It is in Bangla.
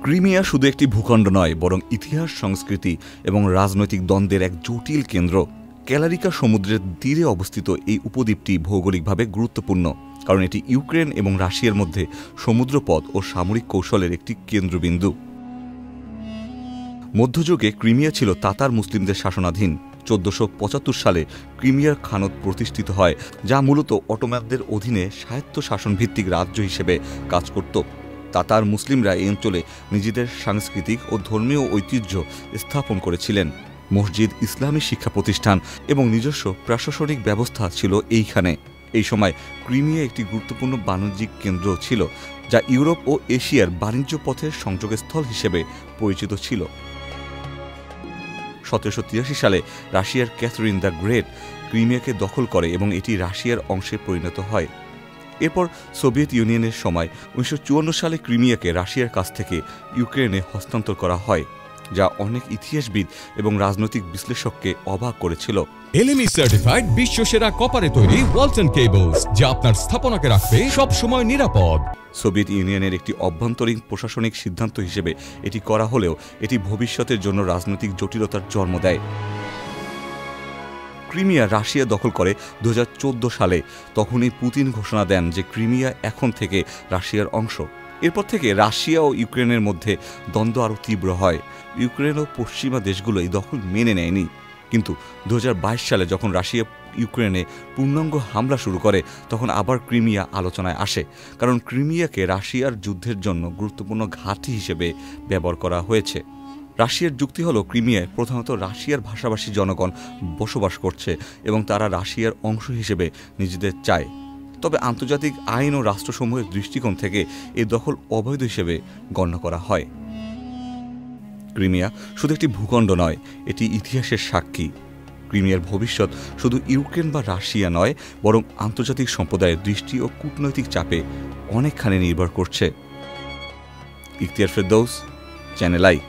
ক্রিমিয়া শুধু একটি ভূখণ্ড নয়, বরং ইতিহাস, সংস্কৃতি এবং রাজনৈতিক দ্বন্দ্বের এক জটিল কেন্দ্র। ক্যালারিকা সমুদ্রের তীরে অবস্থিত এই উপদ্বীপটি ভৌগোলিকভাবে গুরুত্বপূর্ণ, কারণ এটি ইউক্রেন এবং রাশিয়ার মধ্যে সমুদ্রপথ ও সামরিক কৌশলের একটি কেন্দ্রবিন্দু। মধ্যযুগে ক্রিমিয়া ছিল তাতার মুসলিমদের শাসনাধীন। 1475 সালে ক্রিমিয়ার খানত প্রতিষ্ঠিত হয়, যা মূলত অটোম্যানদের অধীনে স্বায়ত্ত শাসনভিত্তিক রাজ্য হিসেবে কাজ করত। তাতার মুসলিমরা এই অঞ্চলে নিজেদের সাংস্কৃতিক ও ধর্মীয় ঐতিহ্য স্থাপন করেছিলেন। মসজিদ, ইসলামী শিক্ষা প্রতিষ্ঠান এবং নিজস্ব প্রশাসনিক ব্যবস্থা ছিল এইখানে। এই সময় ক্রিমিয়া একটি গুরুত্বপূর্ণ বাণিজ্যিক কেন্দ্র ছিল, যা ইউরোপ ও এশিয়ার বাণিজ্য পথের সংযোগস্থল হিসেবে পরিচিত ছিল। 1783 সালে রাশিয়ার ক্যাথরিন দ্য গ্রেট ক্রিমিয়াকে দখল করে এবং এটি রাশিয়ার অংশে পরিণত হয়। এরপর সোভিয়েত ইউনিয়নের সময় 1954 সালে ক্রিমিয়াকে রাশিয়ার কাছ থেকে ইউক্রেনে হস্তান্তর করা হয়, যা অনেক ইতিহাসবিদ এবং রাজনৈতিক বিশ্লেষককে অবাক করেছিল। এলএমই সার্টিফাইড বিশ্বসেরা কপারে তৈরি ওয়ালটন কেবলস, যা আপনার স্থাপনাকে রাখবে সব সময় নিরাপদ। সোভিয়েত ইউনিয়নের একটি অভ্যন্তরীণ প্রশাসনিক সিদ্ধান্ত হিসেবে এটি করা হলেও এটি ভবিষ্যতের জন্য রাজনৈতিক জটিলতার জন্ম দেয়। ক্রিমিয়া রাশিয়া দখল করে 2014 সালে। তখনই পুতিন ঘোষণা দেন যে ক্রিমিয়া এখন থেকে রাশিয়ার অংশ। এরপর থেকে রাশিয়া ও ইউক্রেনের মধ্যে দ্বন্দ্ব আরও তীব্র হয়। ইউক্রেন ও পশ্চিমা দেশগুলো এই দখল মেনে নেয়নি, কিন্তু 2022 সালে যখন রাশিয়া ইউক্রেনে পূর্ণাঙ্গ হামলা শুরু করে, তখন আবার ক্রিমিয়া আলোচনায় আসে, কারণ ক্রিমিয়াকে রাশিয়ার যুদ্ধের জন্য গুরুত্বপূর্ণ ঘাঁটি হিসেবে ব্যবহার করা হয়েছে। রাশিয়ার যুক্তি হল, ক্রিমিয়ায় প্রধানত রাশিয়ার ভাষাভাষী জনগণ বসবাস করছে এবং তারা রাশিয়ার অংশ হিসেবে নিজেদের চায়। তবে আন্তর্জাতিক আইন ও রাষ্ট্রসমূহের দৃষ্টিকোণ থেকে এই দখল অবৈধ হিসেবে গণ্য করা হয়। ক্রিমিয়া শুধু একটি ভূখণ্ড নয়, এটি ইতিহাসের সাক্ষী। ক্রিমিয়ার ভবিষ্যৎ শুধু ইউক্রেন বা রাশিয়া নয়, বরং আন্তর্জাতিক সম্প্রদায়ের দৃষ্টি ও কূটনৈতিক চাপে অনেকখানি নির্ভর করছে। Ikhtiyar Ferdous, channel I.